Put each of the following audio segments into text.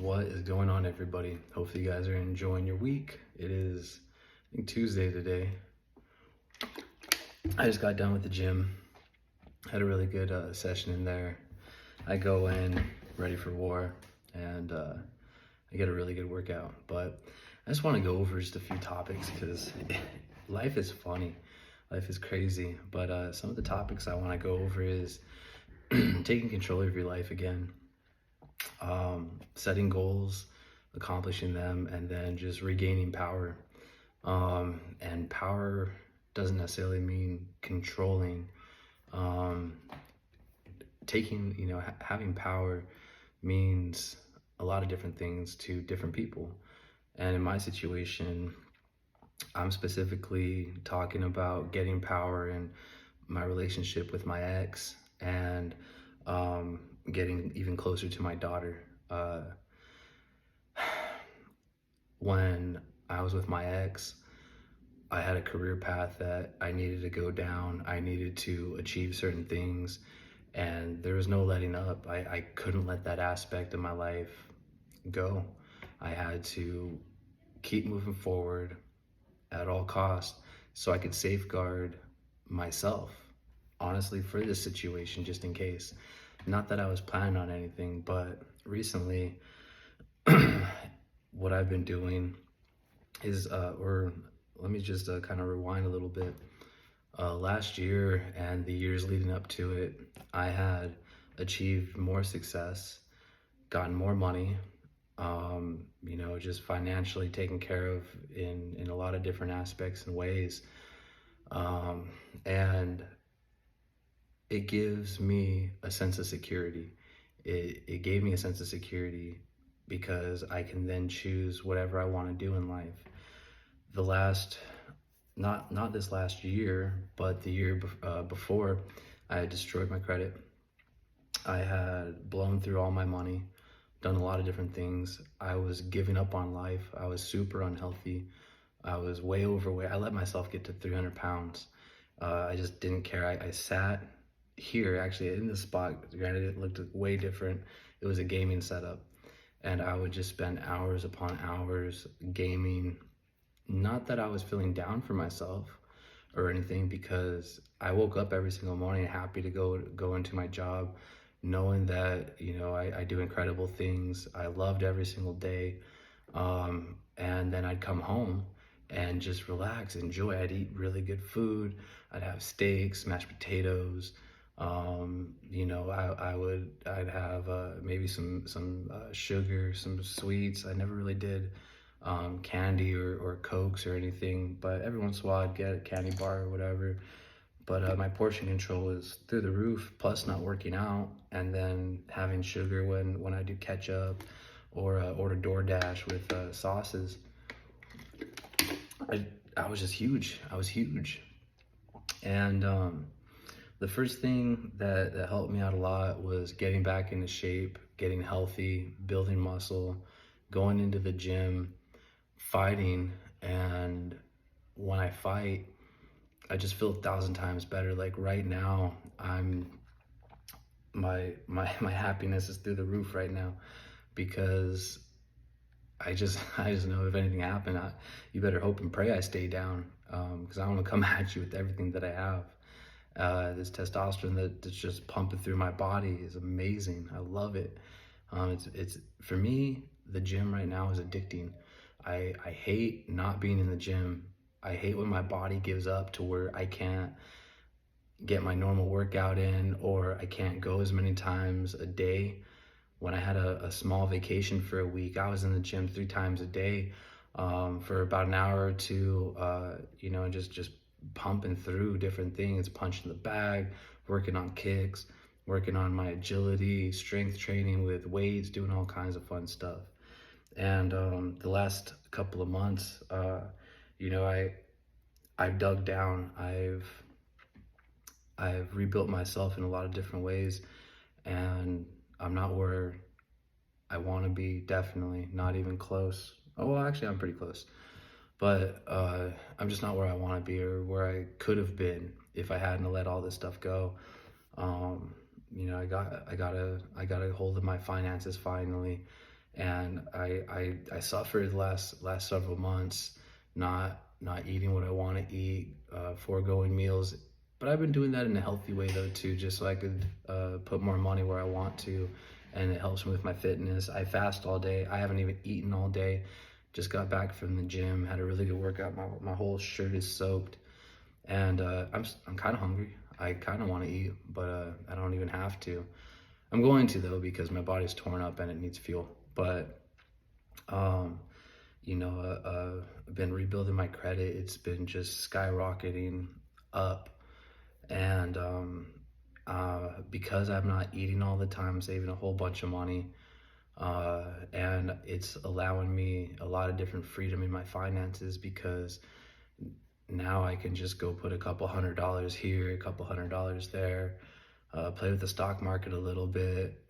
What is going on, everybody? Hopefully you guys are enjoying your week. It is, I think, Tuesday today. I just got done with the gym. Had a really good session in there. I go in ready for war, and I get a really good workout. But I just want to go over just a few topics because life is funny. Life is crazy. But some of the topics I want to go over is taking control of your life again. Setting goals, accomplishing them, and then just regaining power. And power doesn't necessarily mean controlling. Taking, having power means a lot of different things to different people. And in my situation, I'm specifically talking about getting power in my relationship with my ex and getting even closer to my daughter. When I was with my ex, I had a career path that I needed to go down. I needed to achieve certain things, and there was no letting up. I couldn't let that aspect of my life go. I had to keep moving forward at all costs so I could safeguard myself, honestly, for this situation, just in case. Not that I was planning on anything, but recently, what I've been doing is, or let me just kind of rewind a little bit. Last year and the years leading up to it, I had achieved more success, gotten more money, just financially taken care of in a lot of different aspects and ways. And it gives me a sense of security. It gave me a sense of security because I can then choose whatever I want to do in life. The last, not this last year, but the year before, I had destroyed my credit. I had blown through all my money, done a lot of different things. I was giving up on life. I was super unhealthy. I was way overweight. I let myself get to 300 pounds. I just didn't care. I sat here, actually, in this spot. Granted, it looked way different. It was a gaming setup. And I would just spend hours upon hours gaming. Not that I was feeling down for myself or anything, because I woke up every single morning happy to go into my job, knowing that, I do incredible things. I loved every single day. And then I'd come home and just relax, enjoy. I'd eat really good food. I'd have steaks, mashed potatoes. I'd have maybe some sugar, some sweets. I never really did candy or Cokes or anything, but every once in a while I'd get a candy bar or whatever. But my portion control is through the roof, plus not working out, and then having sugar when I do ketchup or order DoorDash with sauces. I was just huge. I was huge. And the first thing that helped me out a lot was getting back into shape, getting healthy, building muscle, going into the gym, fighting. And when I fight, I just feel 1,000 times better. Like right now, my happiness is through the roof right now, because I just know if anything happened, you better hope and pray I stay down, because I want to come at you with everything that I have. This testosterone that's just pumping through my body is amazing. I love it. It's for me, the gym right now is addicting. I hate not being in the gym. I hate when my body gives up to where I can't get my normal workout in, or I can't go as many times a day. When I had a small vacation for a week, I was in the gym 3 times a day for about an hour or two, just pumping through different things, punching the bag, working on kicks, working on my agility, strength training with weights, doing all kinds of fun stuff. And the last couple of months, I've dug down. I've rebuilt myself in a lot of different ways, and I'm not where I want to be. Definitely not even close. Oh, well, actually, I'm pretty close, but I'm just not where I want to be, or where I could have been if I hadn't let all this stuff go. I got a hold of my finances finally, And I suffered the last several months, not eating what I want to eat, foregoing meals. But I've been doing that in a healthy way though too, just so I could put more money where I want to, and it helps me with my fitness. I fast all day. I haven't even eaten all day. Just got back from the gym, had a really good workout. My whole shirt is soaked, and I'm kind of hungry. I kind of want to eat, but I don't even have to. I'm going to though because my body's torn up and it needs fuel. But um, I've been rebuilding my credit. It's been just skyrocketing up, and because I'm not eating all the time, I'm saving a whole bunch of money, and it's allowing me a lot of different freedom in my finances because now I can just go put a couple $100 here, a couple $100 there, play with the stock market a little bit,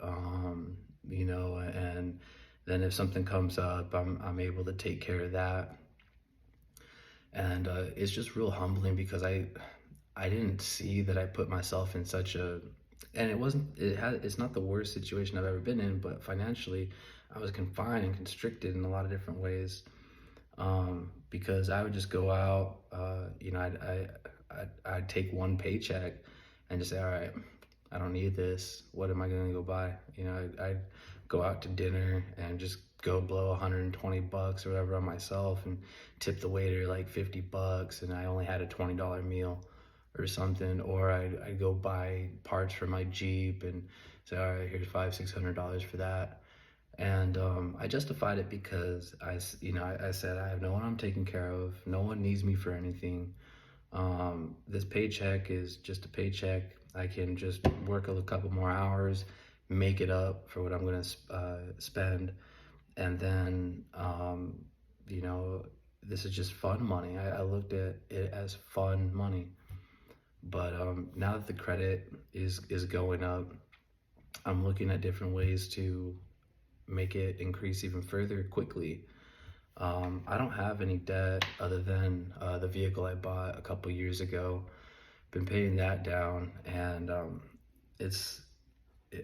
and then if something comes up, I'm able to take care of that. And it's just real humbling because I didn't see that I put myself in such a, and it's not the worst situation I've ever been in, but financially I was confined and constricted in a lot of different ways, because I would just go out, I'd take one paycheck and just say, all right, I don't need this. What am I going to go buy? I'd go out to dinner and just go blow 120 bucks or whatever on myself and tip the waiter like 50 bucks, and I only had a $20 meal or something. Or I'd go buy parts for my Jeep and say, all right, here's $500-600 for that. And I justified it because I said, I have no one I'm taking care of. No one needs me for anything. This paycheck is just a paycheck. I can just work a couple more hours, make it up for what I'm going to spend. And then, this is just fun money. I looked at it as fun money. But now that the credit is going up, I'm looking at different ways to make it increase even further quickly. I don't have any debt other than the vehicle I bought a couple years ago. Been paying that down, and it's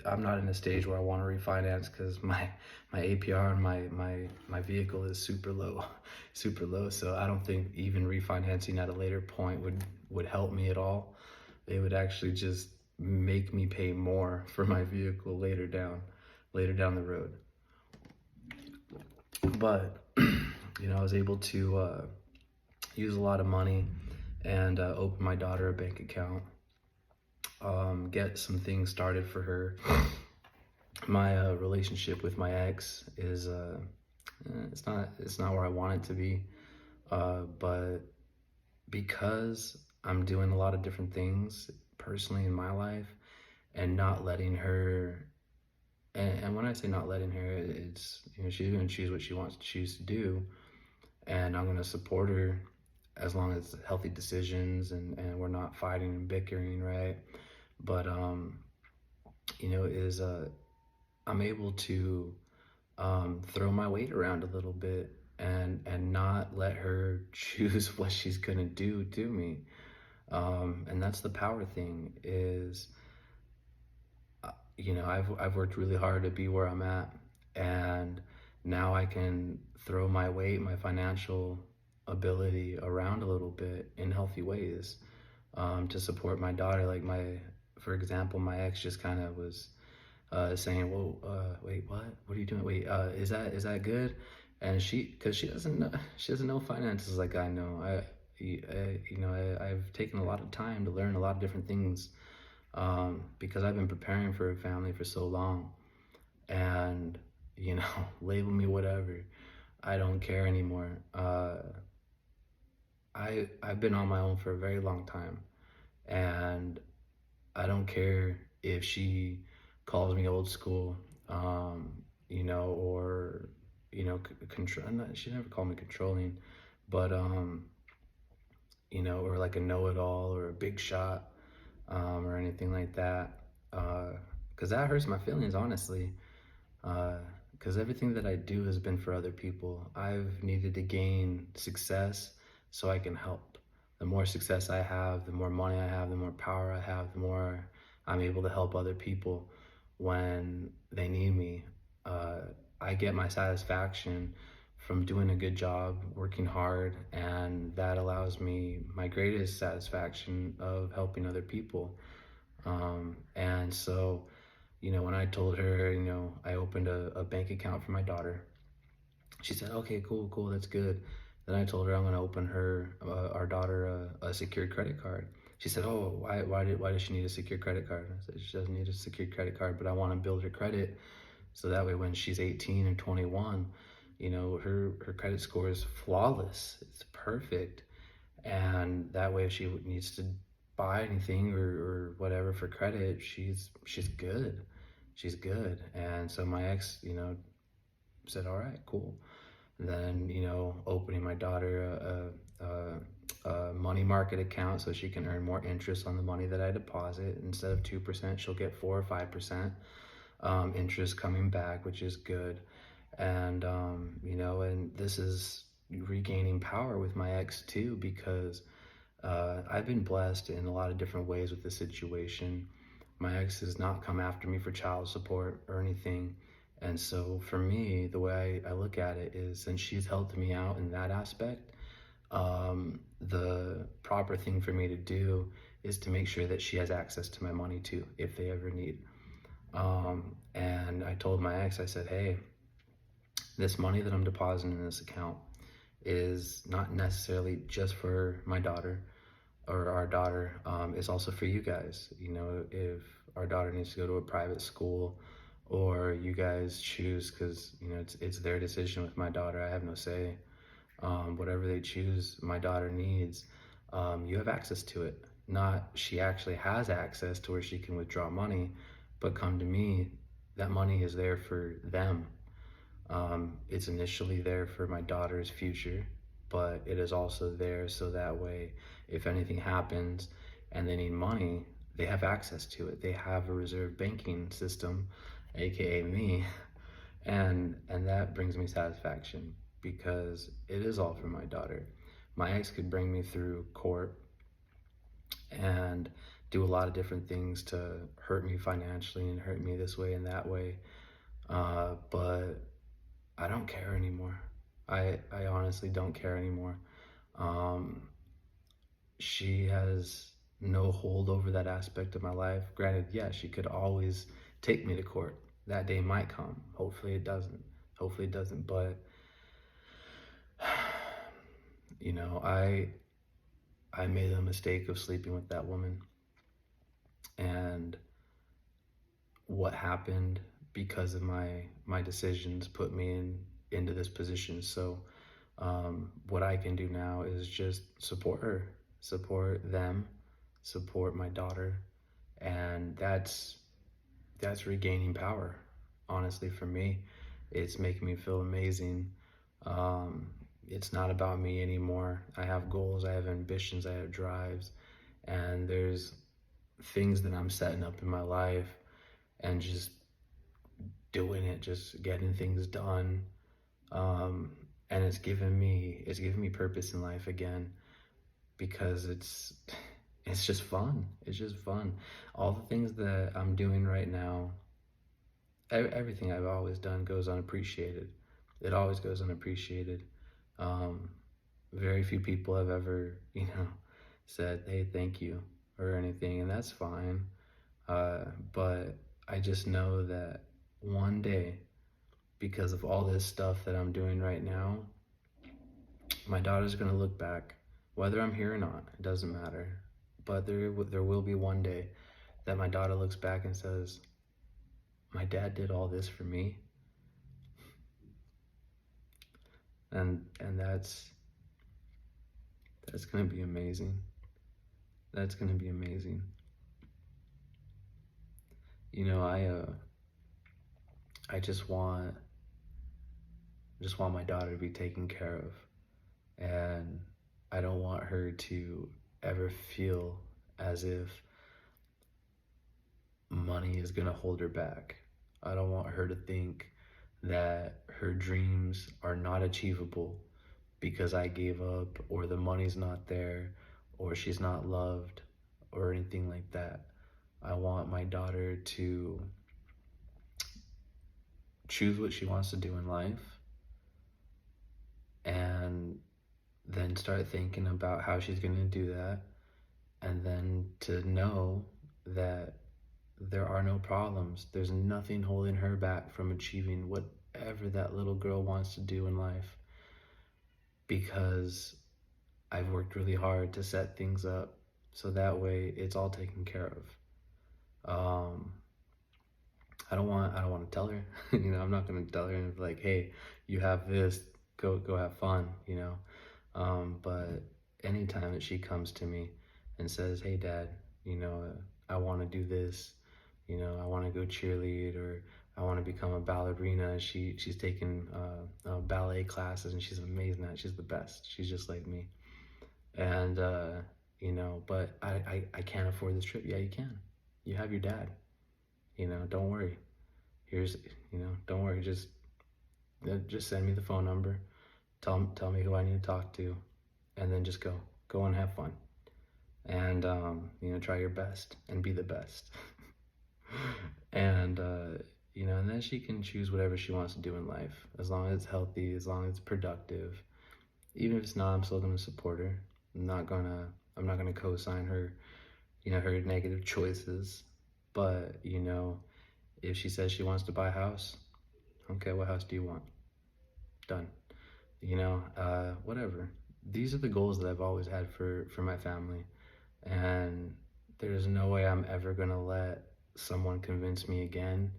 I'm not in a stage where I want to refinance because my APR on my vehicle is super low, super low. So I don't think even refinancing at a later point would help me at all. It would actually just make me pay more for my vehicle later down the road. But I was able to use a lot of money and open my daughter a bank account, get some things started for her. My relationship with my ex is it's not where I want it to be, but because I'm doing a lot of different things personally in my life and not letting her, and when I say not letting her, it's she's going to choose what she wants to choose to do, and I'm going to support her as long as healthy decisions and we're not fighting and bickering, right? But is I'm able to throw my weight around a little bit and not let her choose what she's gonna do to me. And that's the power thing. Is I've worked really hard to be where I'm at, and now I can throw my weight, my financial ability around a little bit in healthy ways, to support my daughter. For example, my ex just kind of was saying, "Well, wait, what are you doing? Wait, is that good?" And because she doesn't know finances like I know. I've taken a lot of time to learn a lot of different things, because I've been preparing for a family for so long, and label me whatever. I don't care anymore. I've been on my own for a very long time, and I don't care if she calls me old school, or control. She never called me controlling, but or like a know-it-all or a big shot, or anything like that, because that hurts my feelings, honestly. Because everything that I do has been for other people. I've needed to gain success so I can help. The more success I have, the more money I have, the more power I have, the more I'm able to help other people when they need me. I get my satisfaction from doing a good job, working hard, and that allows me my greatest satisfaction of helping other people. And so, when I told her, I opened a bank account for my daughter, she said, "Okay, cool, cool, that's good." Then I told her I'm going to open our daughter, a secured credit card. She said, "Oh, why does she need a secured credit card?" I said, "She doesn't need a secured credit card, but I want to build her credit so that way when she's 18 or 21, her credit score is flawless. It's perfect, and that way if she needs to buy anything or whatever for credit, she's good." She's good. And so my ex, said, "All right, cool." And then, opening my daughter a money market account so she can earn more interest on the money that I deposit. Instead of 2%, she'll get 4 or 5% interest coming back, which is good. And, and this is regaining power with my ex too, because I've been blessed in a lot of different ways with the situation. My ex has not come after me for child support or anything. And so for me, the way I look at it is, since she's helped me out in that aspect, the proper thing for me to do is to make sure that she has access to my money too, if they ever need. And I told my ex, I said, "Hey, this money that I'm depositing in this account is not necessarily just for my daughter or our daughter. It's also for you guys. If our daughter needs to go to a private school, or you guys choose, because it's their decision with my daughter. I have no say. Whatever they choose, my daughter needs. You have access to it. Not she actually has access to where she can withdraw money, but come to me. That money is there for them. It's initially there for my daughter's future, but it is also there so that way, if anything happens and they need money, they have access to it. They have a reserve banking system, aka me, and that brings me satisfaction because it is all for my daughter. My ex could bring me through court and do a lot of different things to hurt me financially and hurt me this way and that way, but I don't care anymore. I honestly don't care anymore. Um, she has no hold over that aspect of my life. Granted, yeah, she could always take me to court. That day might come. Hopefully it doesn't. Hopefully it doesn't. But you know, I made a mistake of sleeping with that woman, and what happened because of my decisions put me into this position. So what I can do now is just support her, support them, support my daughter, and that's regaining power. Honestly, for me, it's making me feel amazing. Um, it's not about me anymore. I have goals, I have ambitions, I have drives, and there's things that I'm setting up in my life and just doing it, just getting things done. Um, and it's given me purpose in life again, because it's just fun. It's just fun. All the things that I'm doing right now, everything I've always done goes unappreciated. It always goes unappreciated. Um, Very few people have ever, said, "Hey, thank you," or anything, and that's fine. But I just know that one day, because of all this stuff that I'm doing right now, my daughter's gonna look back, whether I'm here or not, it doesn't matter. But there will be one day that my daughter looks back and says, "My dad did all this for me," and that's gonna be amazing. That's gonna be amazing. I just want my daughter to be taken care of, and I don't want her to ever feel as if money is going to hold her back. I don't want her to think that her dreams are not achievable because I gave up, or the money's not there, or she's not loved, or anything like that. I want my daughter to choose what she wants to do in life, and then start thinking about how she's going to do that, and then to know that there are no problems. There's nothing holding her back from achieving whatever that little girl wants to do in life, because I've worked really hard to set things up so that way it's all taken care of. I don't want to tell her, I'm not going to tell her like, hey, you have this, go have fun, but anytime that she comes to me and says, hey dad, I want to do this, I want to go cheerlead, or I want to become a ballerina. She's taken ballet classes and she's amazing at it. She's the best. She's just like me. And but I can't afford this trip. Yeah, you can. You have your dad. Don't worry. Here's don't worry. Just send me the phone number. Tell me who I need to talk to, and then just go and have fun, and try your best and be the best. And and then she can choose whatever she wants to do in life, as long as it's healthy, as long as it's productive. Even if it's not, I'm still gonna support her. I'm not gonna co-sign her, her negative choices. But if she says she wants to buy a house, okay, what house do you want? Done. Whatever. These are the goals that I've always had for my family, and there's no way I'm ever gonna let someone convince me again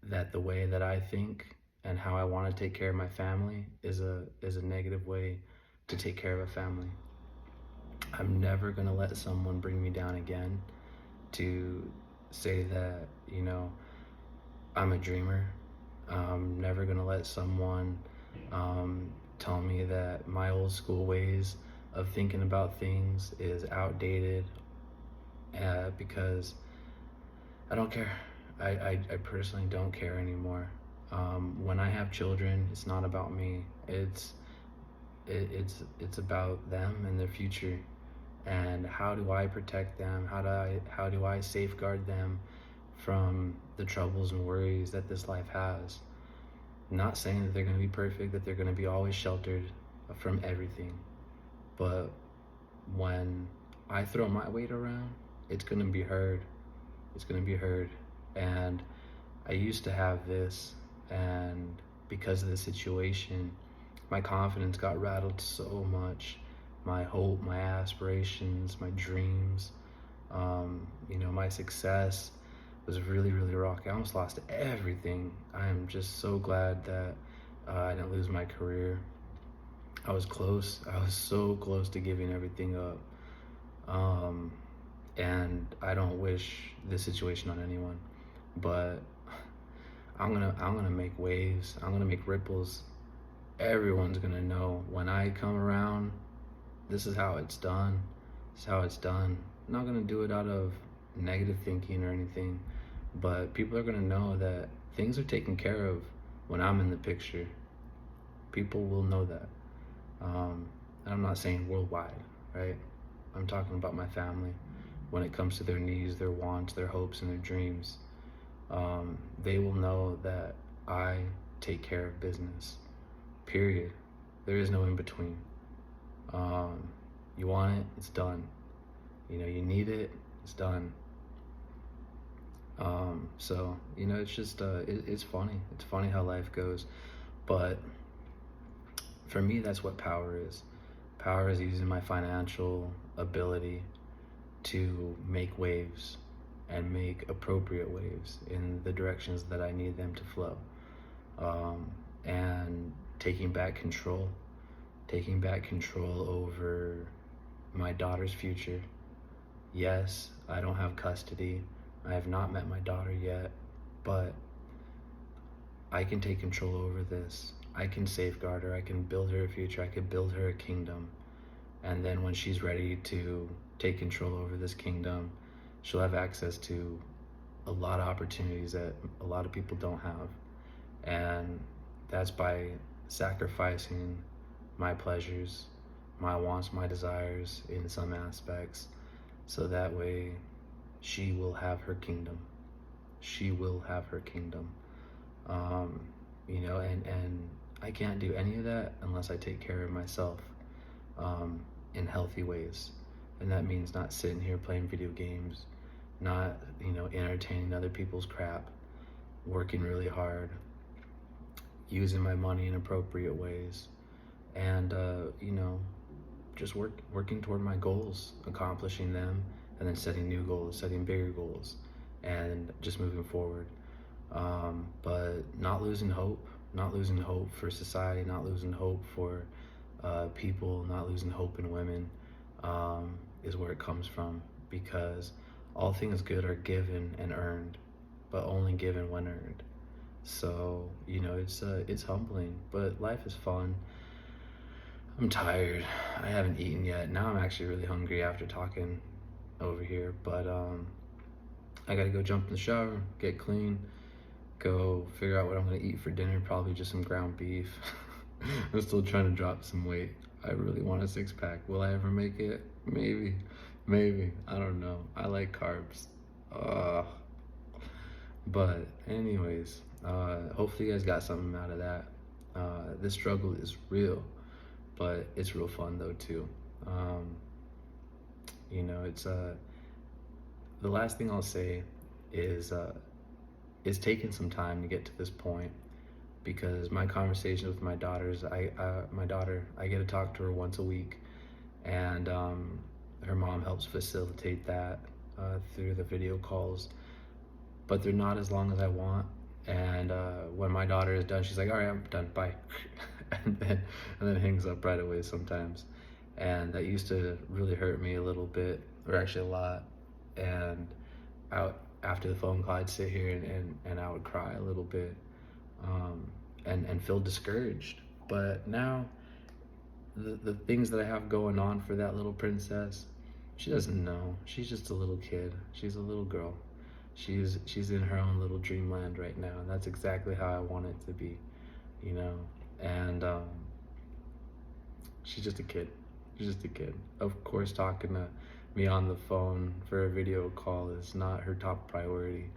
that the way that I think and how I want to take care of my family is a negative way to take care of a family. I'm never gonna let someone bring me down again to say that, I'm a dreamer. I'm never gonna let someone tell me that my old school ways of thinking about things is outdated, because I don't care. I personally don't care anymore. When I have children, it's not about me. It's about them and their future, and how do I protect them? How do I safeguard them from the troubles and worries that this life has? I'm not saying that they're going to be perfect, that they're going to be always sheltered from everything, but when I throw my weight around, it's going to be heard. It's going to be heard. And I used to have this, and because of the situation, my confidence got rattled so much. My hope, my aspirations, my dreams, my success was really, really rocky. I almost lost everything. I am just so glad that I didn't lose my career. I was close. I was so close to giving everything up. And I don't wish this situation on anyone, but I'm gonna make waves. I'm gonna make ripples. Everyone's gonna know when I come around. This is how it's done. This is how it's done. I'm not gonna do it out of negative thinking or anything, but people are gonna know that things are taken care of when I'm in the picture. People will know that. And I'm not saying worldwide, right? I'm talking about my family. When it comes to their needs, their wants, their hopes, and their dreams, they will know that I take care of business. Period. There is no in between. You want it, it's done. You need it, it's done. So it's just it's funny. It's funny how life goes, but for me, that's what power is. Power is using my financial ability to make waves and make appropriate waves in the directions that I need them to flow, and taking back control over my daughter's future. Yes, I don't have custody. I have not met my daughter yet, but I can take control over this. I can safeguard her. I can build her a future. I can build her a kingdom. And then when she's ready to take control over this kingdom, she'll have access to a lot of opportunities that a lot of people don't have. And that's by sacrificing my pleasures, my wants, my desires in some aspects, so that way she will have her kingdom. she will have her kingdom. um, and I can't do any of that unless I take care of myself, um, in healthy ways. And that means not sitting here playing video games, not, entertaining other people's crap, working really hard, using my money in appropriate ways, and, just working toward my goals, accomplishing them, and then setting new goals, setting bigger goals, and just moving forward. But not losing hope, not losing hope for society, not losing hope for people, not losing hope in women, is where it comes from. Because all things good are given and earned, but only given when earned. So it's humbling, but life is fun. I'm tired. I haven't eaten yet. Now I'm actually really hungry after talking over here, but I gotta go jump in the shower, get clean, go figure out what I'm gonna eat for dinner. Probably just some ground beef. I'm still trying to drop some weight. I really want a six-pack. Will I ever make it? Maybe. I don't know. I like carbs. But anyways, hopefully you guys got something out of that. This struggle is real, but it's real fun though too. It's the last thing I'll say is it's taken some time to get to this point, because my conversations with my daughters, my daughter, I get to talk to her once a week, and her mom helps facilitate that through the video calls, but they're not as long as I want. And when my daughter is done, she's like, all right, I'm done, bye. and then hangs up right away sometimes. And that used to really hurt me a little bit, or actually a lot. And after the phone call, I'd sit here and I would cry a little bit, and feel discouraged. But now, the things that I have going on for that little princess, she doesn't know. She's just a little kid. She's a little girl. She's in her own little dreamland right now, and that's exactly how I want it to be, And she's just a kid. She's just a kid. Of course, talking to me on the phone for a video call is not her top priority.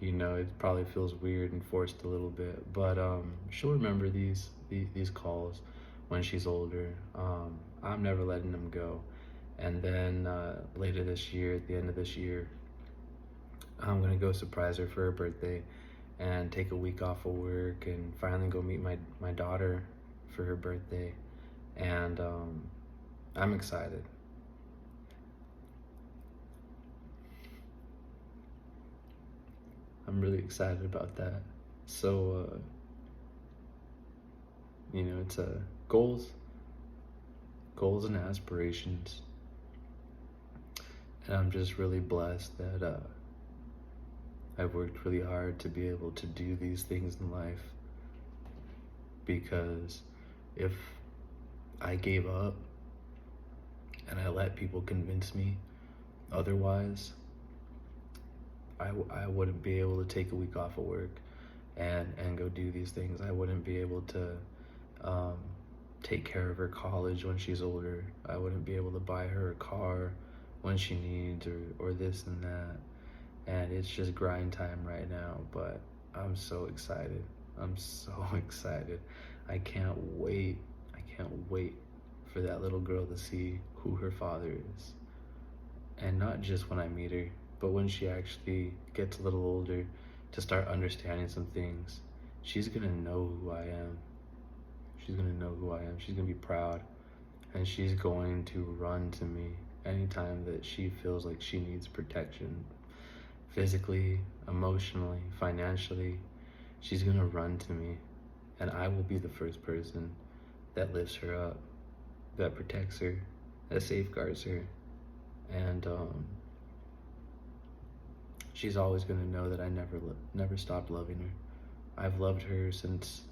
It probably feels weird and forced a little bit, but she'll remember these calls when she's older. I'm never letting them go. And then later this year, at the end of this year, I'm gonna go surprise her for her birthday and take a week off of work and finally go meet my daughter for her birthday. And I'm excited. I'm really excited about that. So, it's goals and aspirations. And I'm just really blessed that I've worked really hard to be able to do these things in life. Because if I gave up and I let people convince me otherwise, I wouldn't be able to take a week off of work and go do these things. I wouldn't be able to take care of her college when she's older. I wouldn't be able to buy her a car when she needs, or this and that. And it's just grind time right now, but I'm so excited. I'm so excited. I can't wait for that little girl to see who her father is. And not just when I meet her, but when she actually gets a little older, to start understanding some things. She's gonna know who I am. She's gonna know who I am. She's gonna be proud. And she's going to run to me anytime that she feels like she needs protection. Physically, emotionally, financially, she's gonna run to me. And I will be the first person that lifts her up, that protects her, that safeguards her. And she's always gonna know that I never stopped loving her. I've loved her since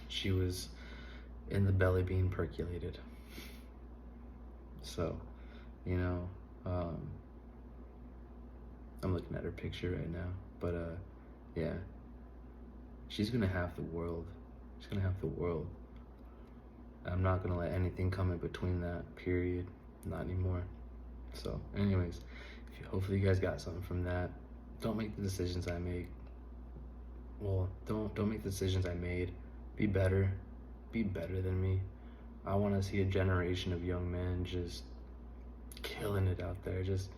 she was in the belly being percolated. So, I'm looking at her picture right now, but yeah, she's gonna have the world. She's gonna have the world. I'm not gonna let anything come in between that, period. Not anymore. So anyways, hopefully you guys got something from that. don't make the decisions I make. Well, don't make the decisions I made. Be better. Be better than me. I want to see a generation of young men just killing it out there, just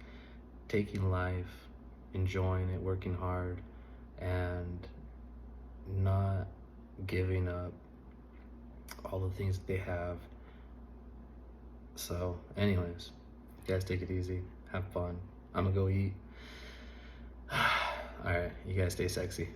taking life, enjoying it, working hard, and not giving up all the things that they have. So, anyways, you guys take it easy. Have fun. I'm gonna go eat. All right, you guys stay sexy.